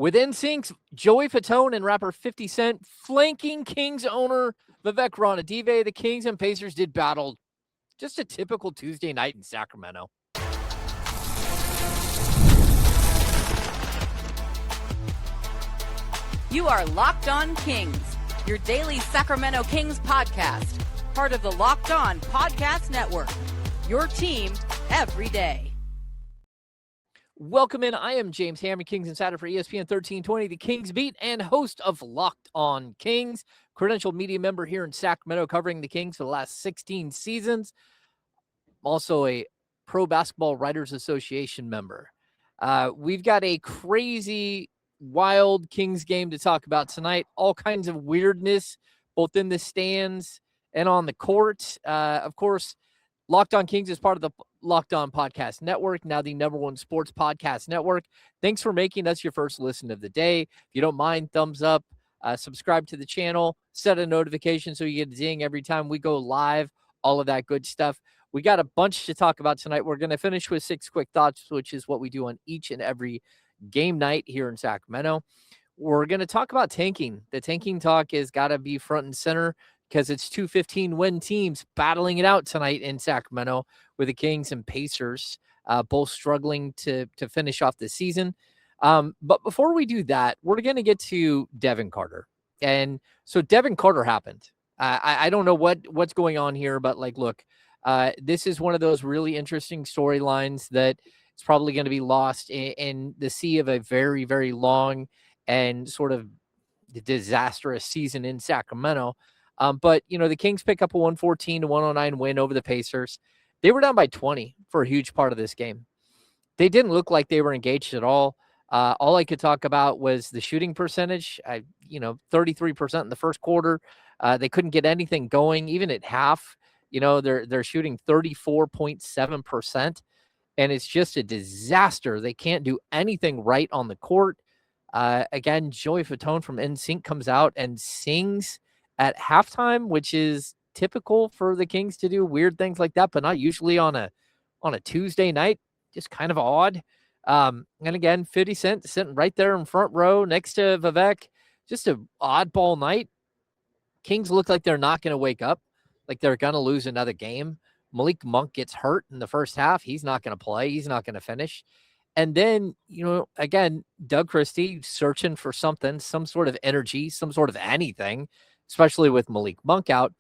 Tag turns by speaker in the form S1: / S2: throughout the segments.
S1: With NSYNC's Joey Fatone and rapper 50 Cent flanking Kings owner Vivek Ranadive, the Kings and Pacers did battle. Just a typical Tuesday night in Sacramento.
S2: You are Locked On Kings, your daily Sacramento Kings podcast, part of the Locked On Podcast Network, your team every day.
S1: Welcome in. I am James Hammer, Kings Insider for ESPN 1320, the Kings Beat, and host of Locked On Kings, credentialed media member here in Sacramento, covering the Kings for the last 16 seasons. Also a Pro Basketball Writers Association member. We've got a crazy, wild Kings game to talk about tonight. All kinds of weirdness, both in the stands and on the court. Of course, Locked On Kings is part of the Locked On Podcast Network, now the #1 sports podcast network. Thanks for making us your first listen of the day. If you don't mind, thumbs up, subscribe to the channel, set a notification so you get a ding every time we go live, all of that good stuff. We got a bunch to talk about tonight. We're going to finish with 6 quick thoughts, which is what we do on each and every game night here in Sacramento. We're going to talk about tanking. The tanking talk has got to be front and center because it's 2 win teams battling it out tonight in Sacramento with the Kings and Pacers, both struggling to finish off the season. But before we do that, we're going to get to Devin Carter. And so Devin Carter happened. I don't know what's going on here, but look, this is one of those really interesting storylines that it's probably going to be lost in the sea of a very, very long and sort of disastrous season in Sacramento. But, the Kings pick up a 114-109 win over the Pacers. They were down by 20 for a huge part of this game. They didn't look like they were engaged at all. All I could talk about was the shooting percentage, 33% in the first quarter. They couldn't get anything going, even at half. They're shooting 34.7%, and it's just a disaster. They can't do anything right on the court. Again, Joey Fatone from NSYNC comes out and sings at halftime, which is typical for the Kings to do weird things like that, but not usually on a Tuesday night. Just kind of odd. And again, 50 Cent sitting right there in front row next to Vivek. Just an oddball night. Kings look like they're not going to wake up, like they're going to lose another game. Malik Monk gets hurt in the first half. He's not going to play. He's not going to finish. And then, again, Doug Christie searching for something, some sort of energy, some sort of anything, especially with Malik Monk out.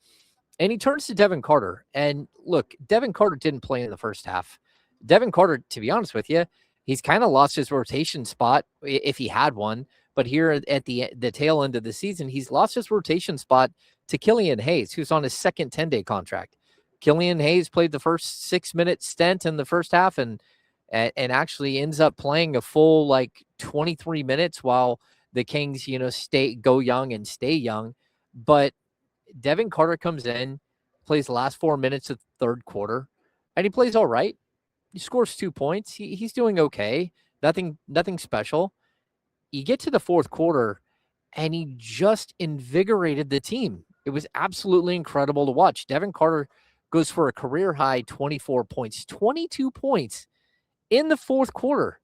S1: And he turns to Devin Carter. And look, Devin Carter didn't play in the first half. Devin Carter, to be honest with you, he's kind of lost his rotation spot if he had one. But here at the tail end of the season, he's lost his rotation spot to Killian Hayes, who's on his second 10-day contract. Killian Hayes played the first 6-minute stint in the first half and actually ends up playing a full 23 minutes while the Kings, go young and stay young. But Devin Carter comes in, plays the last 4 minutes of the third quarter, and he plays all right. He scores 2 points. He's doing okay. Nothing special. You get to the fourth quarter, and he just invigorated the team. It was absolutely incredible to watch. Devin Carter goes for a career-high 24 points, 22 points in the fourth quarter.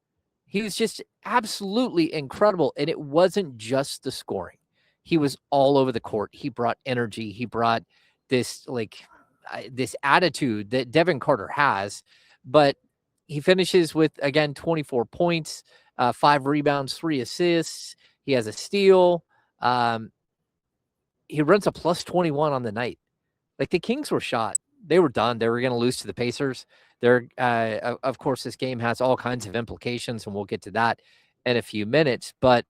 S1: He was just absolutely incredible, and it wasn't just the scoring. He was all over the court. He brought energy. He brought this this attitude that Devin Carter has, but he finishes with, again, 24 points, 5 rebounds, 3 assists. He has a steal. He runs a plus 21 on the night. The Kings were shot. They were done. They were going to lose to the Pacers. Of course, this game has all kinds of implications, and we'll get to that in a few minutes. But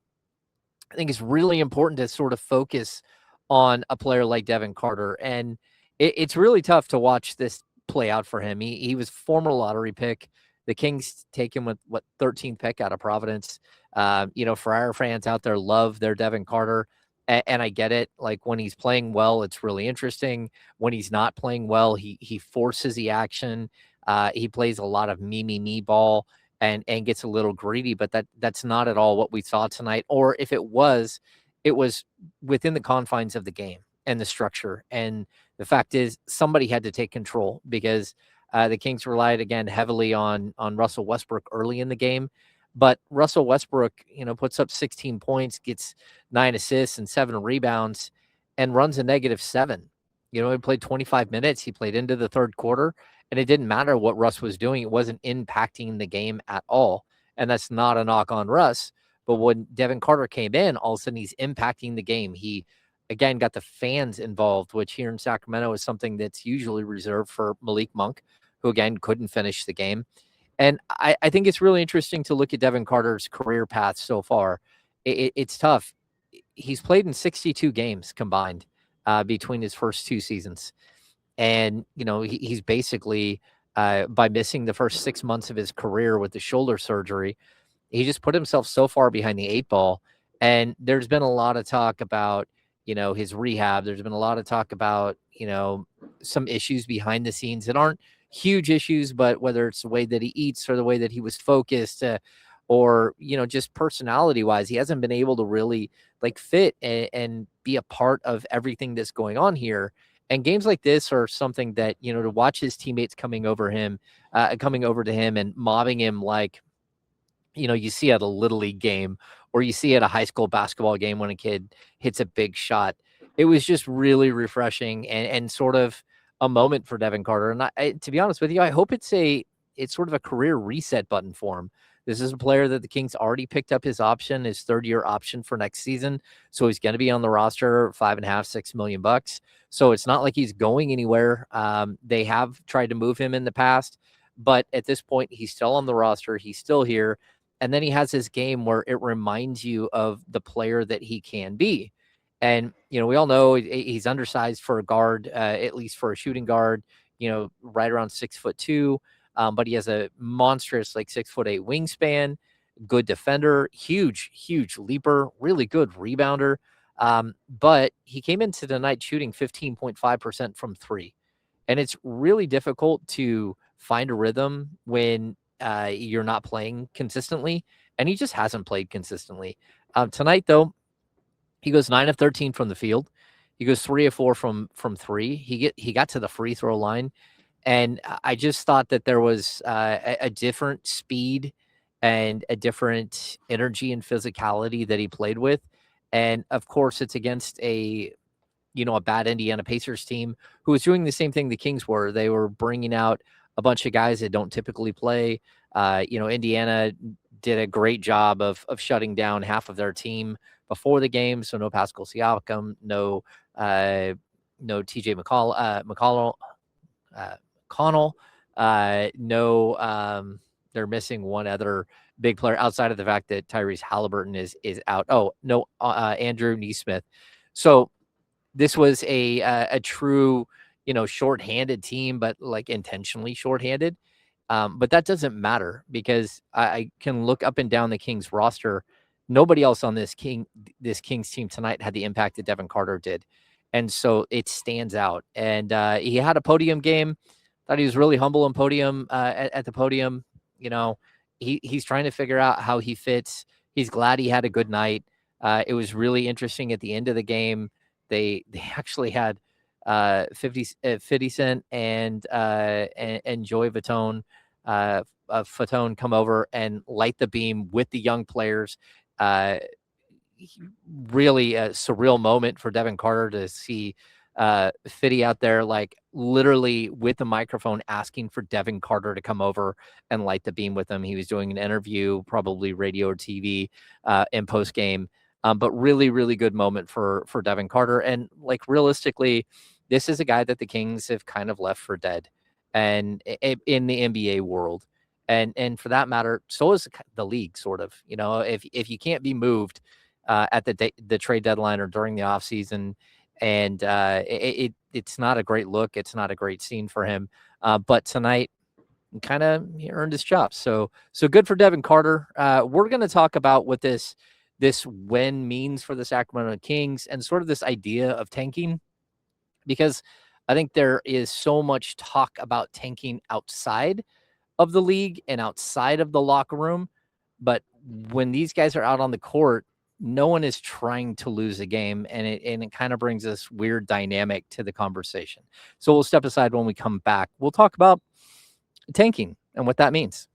S1: I think it's really important to sort of focus on a player like Devin Carter. And it's really tough to watch this play out for him. He was former lottery pick. The Kings take him with 13th pick out of Providence. For our fans out there, love their Devin Carter. And I get it. When he's playing well, it's really interesting. When he's not playing well, he forces the action. He plays a lot of me ball and gets a little greedy, but that's not at all what we saw tonight. Or if it was within the confines of the game and the structure. And the fact is, somebody had to take control because the Kings relied again heavily on Russell Westbrook early in the game. But Russell Westbrook, puts up 16 points, gets 9 assists and 7 rebounds, and runs a -7. He played 25 minutes. He played into the third quarter, and it didn't matter what Russ was doing. It wasn't impacting the game at all. And that's not a knock on Russ. But when Devin Carter came in, all of a sudden he's impacting the game. He, again, got the fans involved, which here in Sacramento is something that's usually reserved for Malik Monk, who, again, couldn't finish the game. And I think it's really interesting to look at Devin Carter's career path so far. It's tough. He's played in 62 games combined between his first 2 seasons. And, he's basically, by missing the first 6 months of his career with the shoulder surgery, he just put himself so far behind the 8 ball. And there's been a lot of talk about, his rehab. There's been a lot of talk about, some issues behind the scenes that aren't huge issues, but whether it's the way that he eats or the way that he was focused, or, just personality wise, he hasn't been able to really fit and be a part of everything that's going on here. And games like this are something that, to watch his teammates coming over to him and mobbing him like, you see at a Little League game or you see at a high school basketball game when a kid hits a big shot. It was just really refreshing and sort of a moment for Devin Carter. And to be honest with you, I hope it's sort of a career reset button for him. This is a player that the Kings already picked up his 3rd-year option for next season. So he's going to be on the roster, $5.5, $6 million. So it's not like he's going anywhere. They have tried to move him in the past, but at this point, he's still on the roster. He's still here. And then he has his game where it reminds you of the player that he can be. And, we all know he's undersized for a guard, at least for a shooting guard, right around 6'2". But he has a monstrous 6'8" wingspan, good defender, huge leaper, really good rebounder. But he came into the night shooting 15.5% from 3. And it's really difficult to find a rhythm when you're not playing consistently. And he just hasn't played consistently. Tonight, though, he goes 9 of 13 from the field. He goes 3 of 4 from 3. He got to the free throw line. And I just thought that there was a different speed and a different energy and physicality that he played with. And of course, it's against a bad Indiana Pacers team who was doing the same thing the Kings were. They were bringing out a bunch of guys that don't typically play. Indiana did a great job of shutting down half of their team before the game. So no Pascal Siakam, no TJ McConnell. They're missing one other big player outside of the fact that Tyrese Halliburton is out. Oh, no, Andrew Nesmith. So this was a true, shorthanded team, but intentionally shorthanded. But that doesn't matter because I can look up and down the Kings roster. Nobody else on this Kings team tonight had the impact that Devin Carter did. And so it stands out. And he had a podium game. Thought he was really humble on podium at the podium. He's trying to figure out how he fits. He's glad he had a good night. It was really interesting at the end of the game. They actually had 50 Cent and Joy Fatone come over and light the beam with the young players. Really a surreal moment for Devin Carter to see Fitty out there, literally with the microphone asking for Devin Carter to come over and light the beam with him. He was doing an interview, probably radio or TV in post game. But really, really good moment for Devin Carter. And realistically, this is a guy that the Kings have kind of left for dead and in the NBA world. And for that matter, so is the league sort of, if you can't be moved at the trade deadline or during the offseason, and it's not a great look. It's not a great scene for him. But tonight, kind of earned his chops. So good for Devin Carter. We're going to talk about what this win means for the Sacramento Kings and sort of this idea of tanking, because I think there is so much talk about tanking outside of the league and outside of the locker room. But when these guys are out on the court, no one is trying to lose a game, and it kind of brings this weird dynamic to the conversation. So we'll step aside when we come back. We'll talk about tanking and what that means.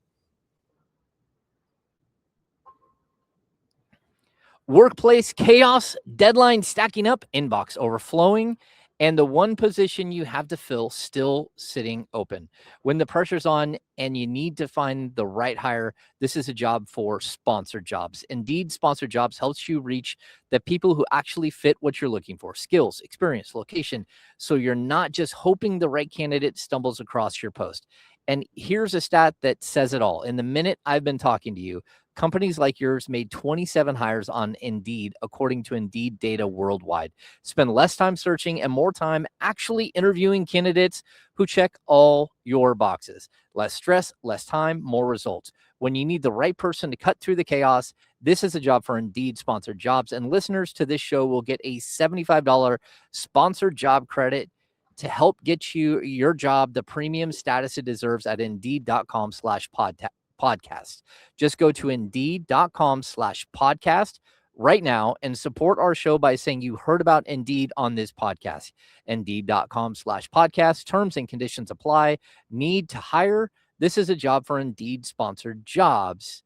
S1: Workplace chaos, deadline stacking up, inbox overflowing, and the one position you have to fill still sitting open. When the pressure's on and you need to find the right hire, this is a job for sponsored jobs. Indeed, sponsored jobs helps you reach the people who actually fit what you're looking for: skills, experience, location. So you're not just hoping the right candidate stumbles across your post. And here's a stat that says it all. In the minute I've been talking to you, companies like yours made 27 hires on Indeed, according to Indeed data worldwide. Spend less time searching and more time actually interviewing candidates who check all your boxes. Less stress, less time, more results. When you need the right person to cut through the chaos, this is a job for Indeed sponsored jobs. And listeners to this show will get a $75 sponsored job credit to help get you your job the premium status it deserves at Indeed.com/podcast. Just go to Indeed.com/podcast right now and support our show by saying you heard about Indeed on this podcast. Indeed.com/podcast. Terms and conditions apply. Need to hire? This is a job for Indeed sponsored jobs.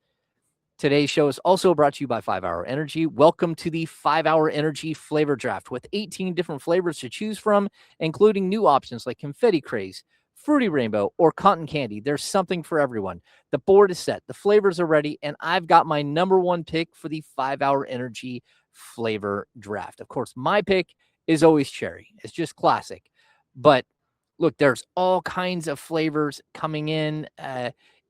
S1: Today's show is also brought to you by 5 Hour Energy. Welcome to the 5 Hour Energy Flavor Draft with 18 different flavors to choose from, including new options like Confetti Craze, Fruity Rainbow, or Cotton Candy. There's something for everyone. The board is set, the flavors are ready, and I've got my number one pick for the 5 Hour Energy Flavor Draft. Of course, my pick is always cherry. It's just classic. But look, there's all kinds of flavors coming in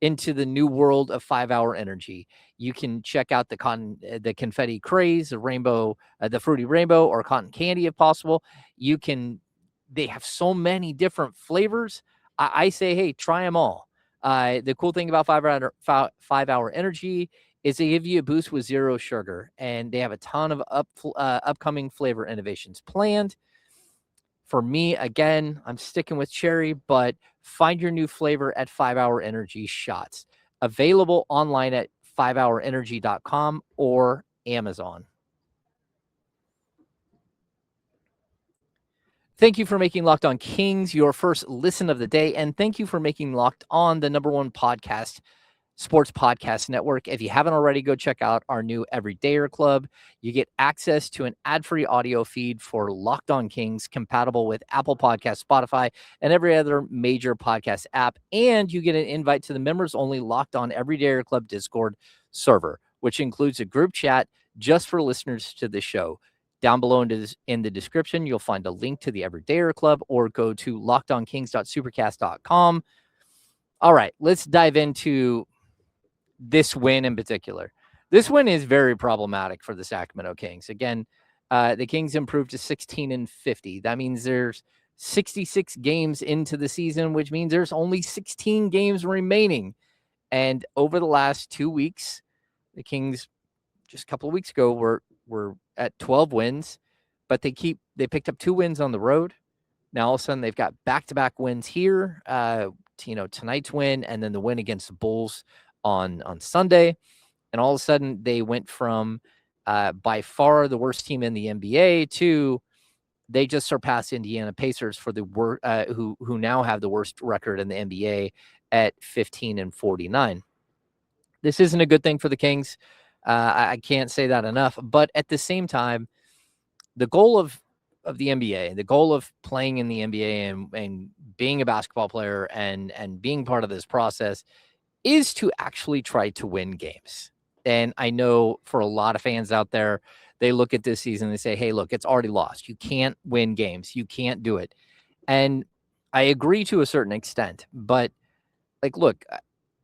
S1: into the new world of 5 Hour Energy. You can check out the Confetti Craze, the Rainbow, the Fruity Rainbow, or Cotton Candy if possible. They have so many different flavors. I say, hey, try them all. The cool thing about 5 Hour Energy is they give you a boost with zero sugar, and they have a ton of upcoming flavor innovations planned. For me, again, I'm sticking with cherry, but find your new flavor at 5 Hour Energy Shots. Available online at 5hourenergy.com or Amazon. Thank you for making Locked On Kings your first listen of the day, and thank you for making Locked On the number one sports podcast network. If you haven't already, go check out our new Everydayer Club. You get access to an ad-free audio feed for Locked On Kings, compatible with Apple Podcasts, Spotify, and every other major podcast app. And you get an invite to the members-only Locked On Everydayer Club Discord server, which includes a group chat just for listeners to the show. Down below in the description, you'll find a link to the Everydayer Club, or go to lockedonkings.supercast.com. All right, let's dive into this win in particular. This win is very problematic for the Sacramento Kings. Again, the Kings improved to 16-50. That means there's 66 games into the season, which means there's only 16 games remaining. And over the last 2 weeks, the Kings, just a couple of weeks ago, were at 12 wins, but they picked up 2 wins on the road. Now all of a sudden they've got back-to-back wins here. Tonight's win, and then the win against the Bulls on Sunday. And all of a sudden they went from by far the worst team in the NBA to they just surpassed Indiana Pacers for the who now have the worst record in the NBA at 15-49. This isn't a good thing for the Kings. I can't say that enough. But at the same time, the goal of the NBA, the goal of playing in the NBA and being a basketball player and being part of this process is to actually try to win games. And I know for a lot of fans out there, they look at this season and they say, hey, look, it's already lost. You can't win games. You can't do it. And I agree to a certain extent. But, look,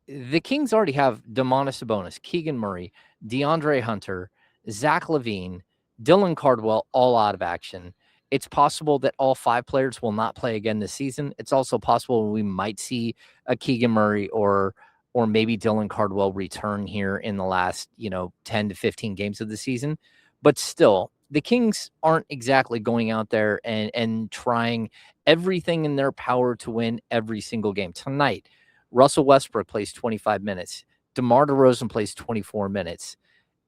S1: the Kings already have Domantas Sabonis, Keegan Murray, DeAndre Hunter, Zach LaVine, Dylan Cardwell all out of action. It's possible that all 5 players will not play again this season. It's also possible we might see a Keegan Murray or maybe Dylan Cardwell return here in the last, 10 to 15 games of the season. But still, the Kings aren't exactly going out there and trying everything in their power to win every single game. Tonight, Russell Westbrook plays 25 minutes. DeMar DeRozan plays 24 minutes.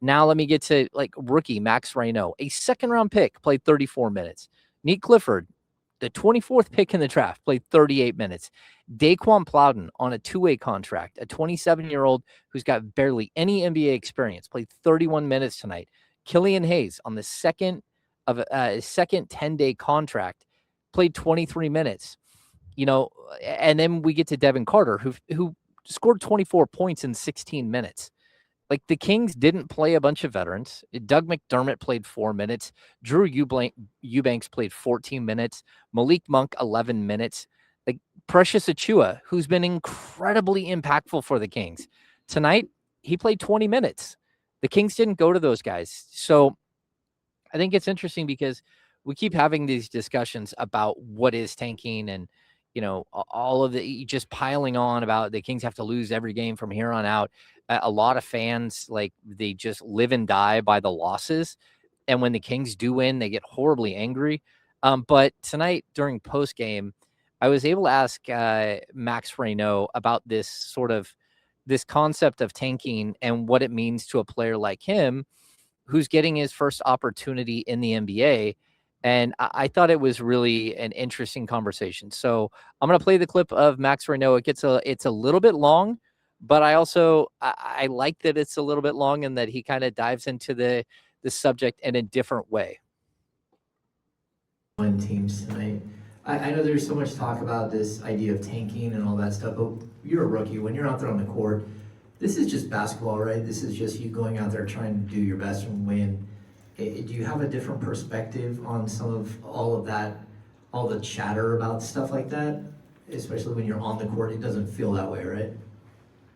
S1: Now let me get to rookie Max Reynaud, a second-round pick, played 34 minutes. Nick Clifford, the 24th pick in the draft, played 38 minutes. Daquan Plowden on a 2-way contract, a 27-year-old who's got barely any NBA experience, played 31 minutes tonight. Killian Hayes on the second 10-day contract played 23 minutes. And then we get to Devin Carter, who scored 24 points in 16 minutes. Like, the Kings didn't play a bunch of veterans. Doug McDermott played 4 minutes. Drew Eubanks played 14 minutes. Malik Monk, 11 minutes. Like, Precious Achiuwa, who's been incredibly impactful for the Kings. Tonight, he played 20 minutes. The Kings didn't go to those guys. So I think it's interesting because we keep having these discussions about what is tanking and, all of the just piling on about the Kings have to lose every game from here on out. A lot of fans, like, they just live and die by the losses. And when the Kings do win, they get horribly angry. But tonight during post game, I was able to ask Max Reynaud about this concept of tanking and what it means to a player like him, who's getting his first opportunity in the NBA. And I thought it was really an interesting conversation. So I'm going to play the clip of Max Reynaud. It's a little bit long, but I like that it's a little bit long and that he kind of dives into the subject in a different way.
S3: Teams tonight. I know there's so much talk about this idea of tanking and all that stuff, but you're a rookie. When you're out there on the court, this is just basketball, right? This is just you going out there trying to do your best and win. Do you have a different perspective on some of all of that, all the chatter about stuff like that? Especially when you're on the court, it doesn't feel that way, right?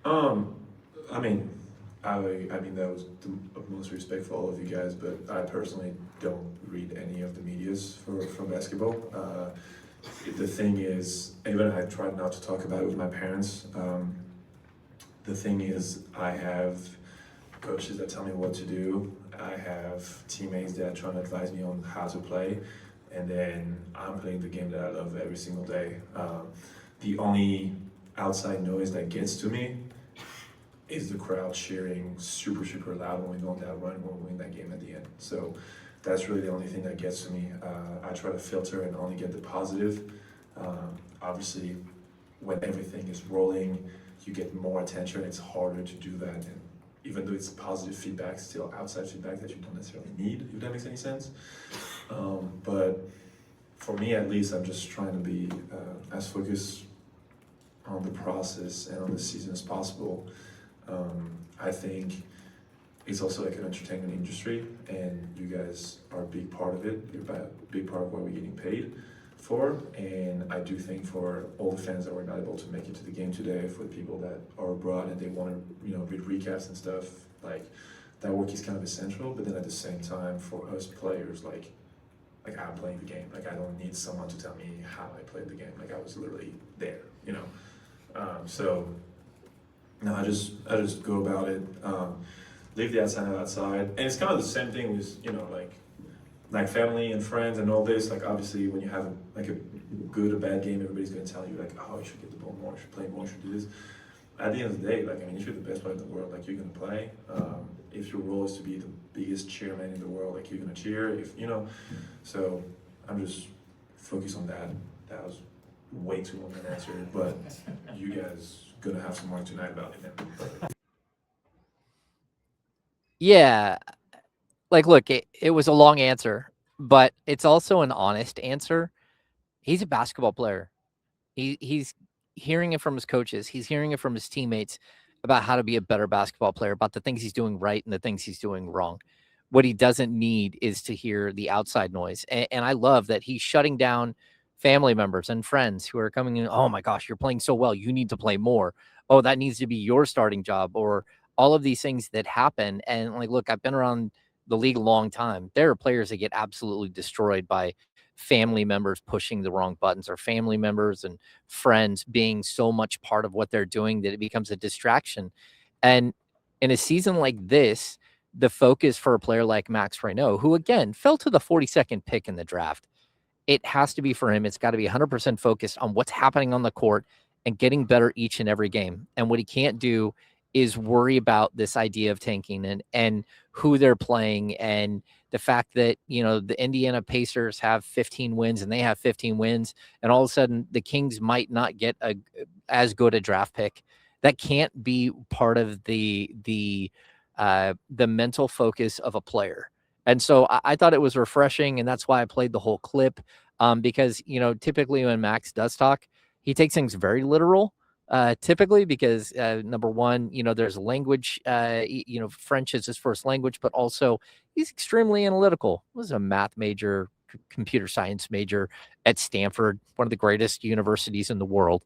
S4: I mean that was the most respect for all of you guys, but I personally don't read any of the medias for basketball. The thing is, even I tried not to talk about it with my parents. The thing is, I have coaches that tell me what to do. I have teammates that are trying to advise me on how to play, and then I'm playing the game that I love every single day. The only outside noise that gets to me is the crowd cheering super, super loud when we go on that run, when we win that game at the end. So that's really the only thing that gets to me. I try to filter and only get the positive. Obviously, when everything is rolling, you get more attention. It's harder to do that. And even though it's positive feedback, still outside feedback that you don't necessarily need, if that makes any sense. But for me, at least, I'm just trying to be as focused on the process and on the season as possible. I think it's also like an entertainment industry, and you guys are a big part of it. You're a big part of what we're getting paid for, and I do think for all the fans that were not able to make it to the game today, for the people that are abroad and they want to, read recaps and stuff, like that work is kind of essential. But then at the same time, for us players, like I'm playing the game. Like I don't need someone to tell me how I played the game. Like I was literally there, So. No, I just go about it, leave the outside, and it's kind of the same thing with like family and friends and all this. Like obviously, when you have a good or bad game, everybody's gonna tell you like, oh, you should get the ball more, you should play more, you should do this. At the end of the day, if you're the best player in the world, like you're gonna play. If your role is to be the biggest cheerman in the world, like you're gonna cheer. So I'm just focused on that. That was way too long an answer, but you guys gonna have some work tonight about it.
S1: Yeah, look, it was a long answer, but it's also an honest answer. He's a basketball player. He's hearing it from his coaches. He's hearing it from his teammates about how to be a better basketball player, about the things he's doing right and the things he's doing wrong. What he doesn't need is to hear the outside noise. And I love that he's shutting down family members and friends who are coming in. Oh my gosh, you're playing so well. You need to play more. Oh, that needs to be your starting job, or all of these things that happen. And look, I've been around the league a long time. There are players that get absolutely destroyed by family members pushing the wrong buttons, or family members and friends being so much part of what they're doing that it becomes a distraction. And in a season like this, the focus for a player like Max Reynaud, who again fell to the 42nd pick in the draft, it has to be for him. It's got to be 100% focused on what's happening on the court and getting better each and every game. And what he can't do is worry about this idea of tanking and who they're playing, and the fact that, the Indiana Pacers have 15 wins and they have 15 wins. And all of a sudden the Kings might not get as good a draft pick. That can't be part of the mental focus of a player. And so I thought it was refreshing, and that's why I played the whole clip, because, typically when Max does talk, he takes things very literal, typically because, number one, there's language, French is his first language, but also he's extremely analytical. He was a math major, computer science major at Stanford, one of the greatest universities in the world,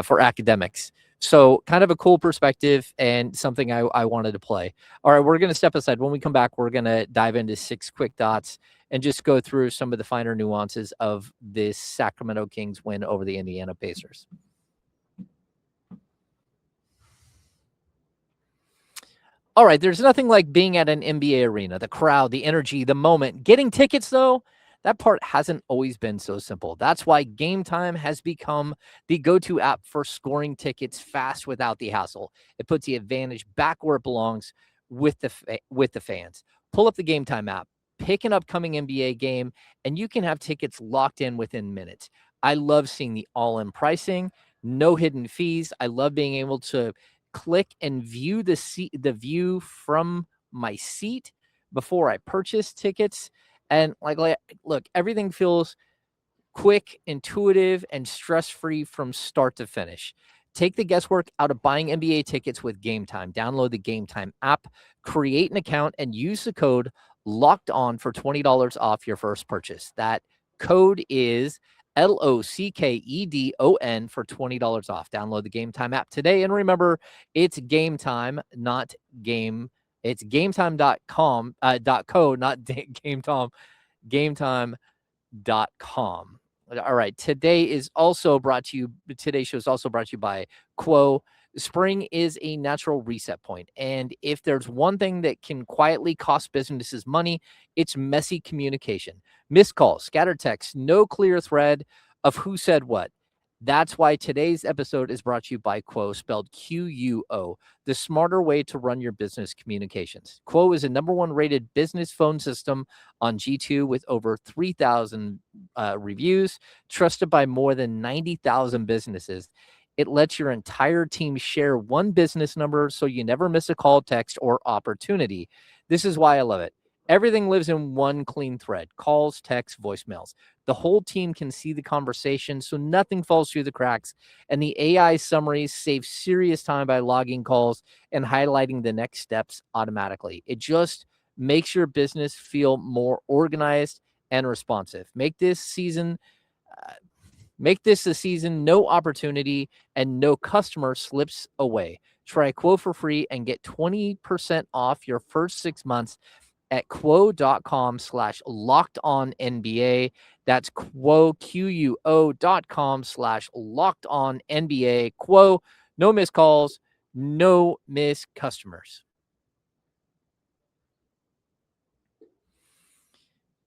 S1: for academics. So kind of a cool perspective and something I wanted to play. All right, we're going to step aside. When we come back, we're going to dive into 6 quick dots and just go through some of the finer nuances of this Sacramento Kings win over the Indiana Pacers. All right, there's nothing like being at an NBA arena, the crowd, the energy, the moment. Getting tickets, though, that part hasn't always been so simple. That's why Gametime has become the go-to app for scoring tickets fast without the hassle. It puts the advantage back where it belongs with the fans. Pull up the Gametime app, pick an upcoming NBA game, and you can have tickets locked in within minutes. I love seeing the all-in pricing, no hidden fees. I love being able to click and view the view from my seat before I purchase tickets. And look, everything feels quick, intuitive, and stress-free from start to finish. Take the guesswork out of buying NBA tickets with Gametime. Download the Gametime app, create an account, and use the code LOCKEDON for $20 off your first purchase. That code is LOCKEDON for $20 off. Download the Gametime app today. And remember, it's Gametime, not game. It's gametime.com, .co, not Gametime, gametime.com. All right. Today's show is also brought to you by Quo. Spring is a natural reset point. And if there's one thing that can quietly cost businesses money, it's messy communication. Missed calls, scattered texts, no clear thread of who said what. That's why today's episode is brought to you by Quo, spelled Quo, the smarter way to run your business communications. Quo is a #1 rated business phone system on G2 with over 3,000 reviews, trusted by more than 90,000 businesses. It lets your entire team share one business number so you never miss a call, text, or opportunity. This is why I love it. Everything lives in one clean thread: calls, texts, voicemails. The whole team can see the conversation, so nothing falls through the cracks. And the AI summaries save serious time by logging calls and highlighting the next steps automatically. It just makes your business feel more organized and responsive. Make this a season no opportunity and no customer slips away. Try Quo for free and get 20% off your first 6 months at quo.com/lockedonnba. That's quo.com/lockedonnba. Quo, no missed calls, no missed customers.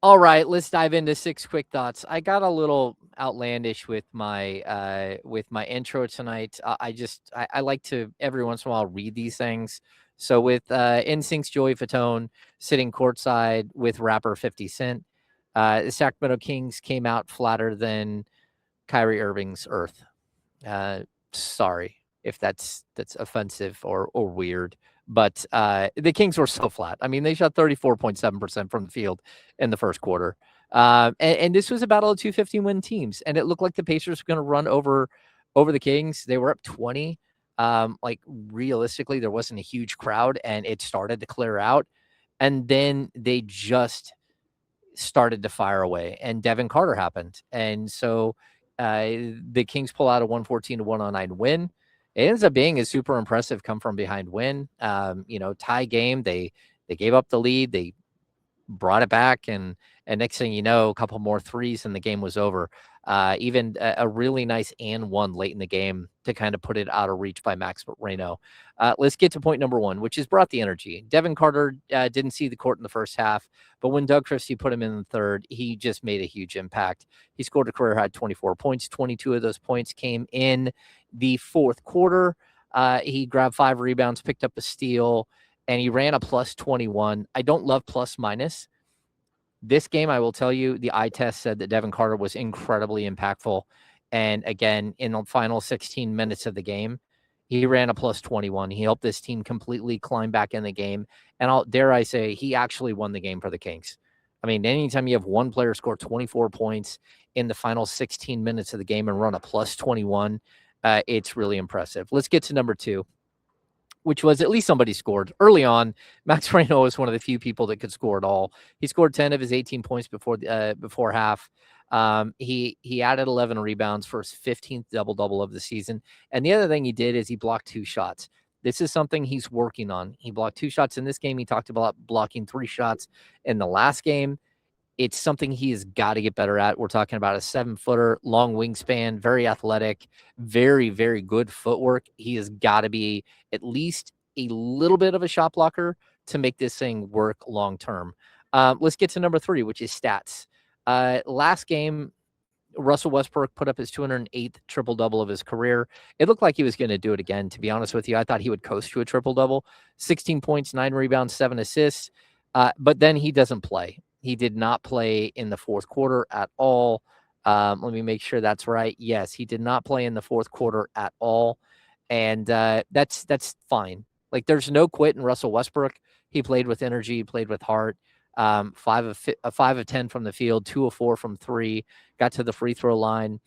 S1: All right, let's dive into 6 quick thoughts. I got a little outlandish with my intro tonight. I like to every once in a while read these things. So with NSYNC's Joey Fatone sitting courtside with rapper 50 Cent, the Sacramento Kings came out flatter than Kyrie Irving's Earth. Sorry if that's offensive or weird, but the Kings were so flat. I mean, they shot 34.7% from the field in the first quarter. And this was a battle of 215 win teams, and it looked like the Pacers were going to run over the Kings. They were up 20. Realistically, there wasn't a huge crowd, and it started to clear out, and then they just started to fire away, and Devin Carter happened, and so the Kings pull out a 114-109 win. It ends up being a super impressive come from behind win. Tie game. They gave up the lead. They brought it back, and next thing you know, a couple more threes and the game was over. Even a really nice and one late in the game to kind of put it out of reach by Max Reno. Let's get to point number 1, which is brought the energy. Devin Carter didn't see the court in the first half, but when Doug Christie put him in the third, he just made a huge impact. He scored a career-high 24 points. 22 of those points came in the fourth quarter. He grabbed 5 rebounds, picked up a steal, and he ran a plus 21. I don't love plus minus. This game, I will tell you, the eye test said that Devin Carter was incredibly impactful. And again, in the final 16 minutes of the game, He ran a plus 21. He helped this team completely climb back in the game. And dare I say, he actually won the game for the Kings. I mean, anytime you have one player score 24 points in the final 16 minutes of the game and run a plus 21, it's really impressive. Let's get to number 2, which was at least somebody scored. Early on, Max Reno was one of the few people that could score at all. He scored 10 of his 18 points before half. He added 11 rebounds for his 15th double-double of the season. And the other thing he did is he blocked 2 shots. This is something he's working on. He blocked 2 shots in this game. He talked about blocking 3 shots in the last game. It's something he has got to get better at. We're talking about a 7-footer, long wingspan, very athletic, very, very good footwork. He has got to be at least a little bit of a shot blocker to make this thing work long term. Let's get to number 3, which is stats. Last game, Russell Westbrook put up his 208th triple-double of his career. It looked like he was going to do it again, to be honest with you. I thought he would coast to a triple-double. 16 points, 9 rebounds, 7 assists. But then he doesn't play. He did not play in the fourth quarter at all. Let me make sure that's right. Yes, he did not play in the fourth quarter at all. And that's fine. Like, there's no quit in Russell Westbrook. He played with energy, played with heart. 5 of 10 from the field, 2 of 4 from 3, got to the free throw line.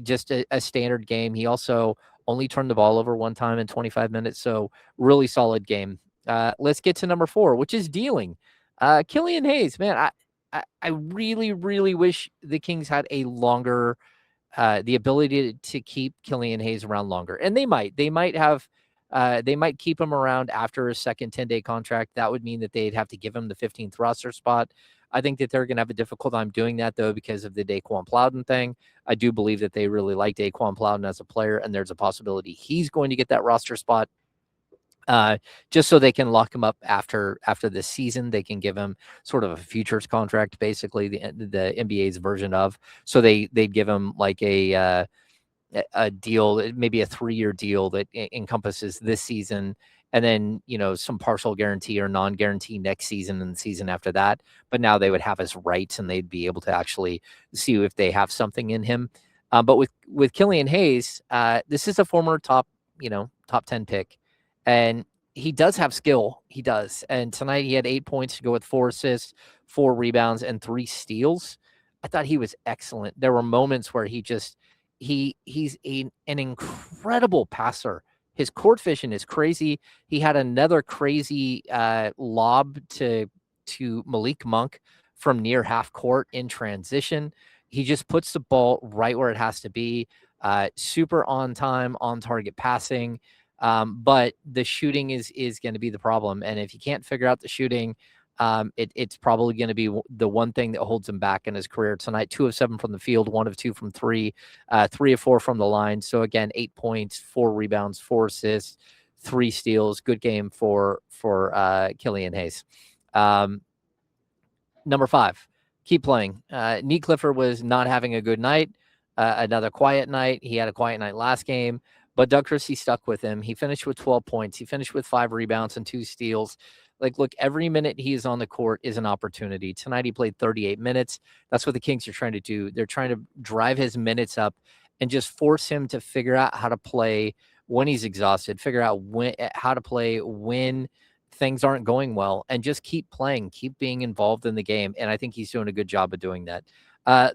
S1: Just a standard game. He also only turned the ball over 1 time in 25 minutes. So really solid game. Let's get to number 4, which is dealing. Killian Hayes, man, I really, really wish the Kings had a longer, the ability to keep Killian Hayes around longer. And they might keep him around after a second 10-day contract. That would mean that they'd have to give him the 15th roster spot. I think that they're going to have a difficult time doing that, though, because of the Daquan Plowden thing. I do believe that they really like Daquan Plowden as a player, and there's a possibility he's going to get that roster spot. Just so they can lock him up after this season. They can give him sort of a futures contract, basically the NBA's version of. So they'd give him like a deal, maybe a 3-year deal that encompasses this season, and then, some partial guarantee or non-guarantee next season and the season after that. But now they would have his rights, and they'd be able to actually see if they have something in him. But with Killian Hayes, this is a former top 10 pick. And he does have skill. He does. And tonight he had 8 points to go with 4 assists, 4 rebounds, and 3 steals. I thought he was excellent. There were moments where he's an incredible passer. His court vision is crazy. He had another crazy lob to Malik Monk from near half court in transition. He just puts the ball right where it has to be. Super on time, on target passing. But the shooting is going to be the problem. And if you can't figure out the shooting, it's probably going to be the one thing that holds him back in his career tonight. 2 of 7 from the field, 1 of 2 from 3, 3 of 4 from the line. So again, 8 points, 4 rebounds, 4 assists, 3 steals. Good game for Killian Hayes. Number 5, keep playing. Nick Clifford was not having a good night. Another quiet night. He had a quiet night last game. But Doug Christie stuck with him. He finished with 12 points. He finished with 5 rebounds and 2 steals. Look, every minute he is on the court is an opportunity. Tonight he played 38 minutes. That's what the Kings are trying to do. They're trying to drive his minutes up and just force him to figure out how to play when he's exhausted, figure out how to play when things aren't going well, and just keep playing, keep being involved in the game. And I think he's doing a good job of doing that.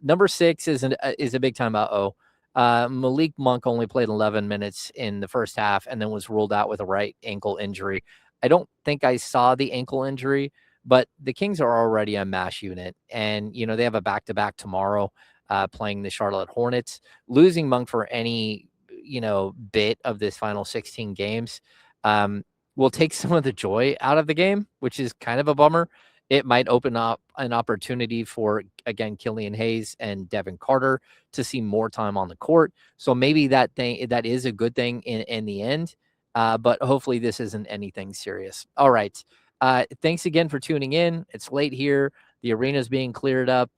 S1: Number 6 is a big time uh-oh. Malik Monk only played 11 minutes in the first half and then was ruled out with a right ankle injury. I don't think I saw the ankle injury, but the Kings are already a mash unit, and they have a back-to-back tomorrow playing the Charlotte Hornets. Losing Monk for any bit of this final 16 games will take some of the joy out of the game, which is kind of a bummer. It might open up an opportunity for, again, Killian Hayes and Devin Carter to see more time on the court. So maybe that is a good thing in the end. But hopefully this isn't anything serious. All right. Thanks again for tuning in. It's late here. The arena is being cleared up.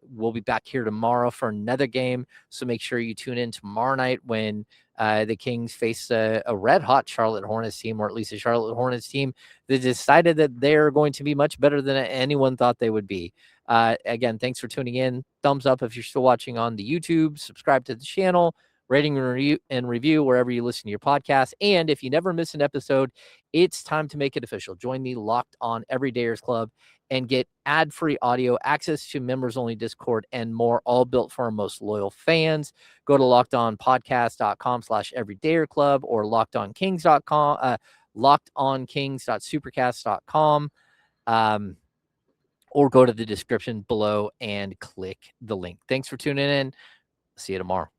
S1: We'll be back here tomorrow for another game. So make sure you tune in tomorrow night when the Kings face a red-hot Charlotte Hornets team, or at least a Charlotte Hornets team that decided that they're going to be much better than anyone thought they would be. Again, thanks for tuning in. Thumbs up if you're still watching on the YouTube. Subscribe to the channel. rating and review wherever you listen to your podcast. And if you never miss an episode, it's time to make it official. Join the Locked On Everydayers Club and get ad-free audio, access to members-only Discord, and more, all built for our most loyal fans. Go to lockedonpodcast.com/everydayerclub or lockedonkings.com, lockedonkings.supercast.com, or go to the description below and click the link. Thanks for tuning in. See you tomorrow.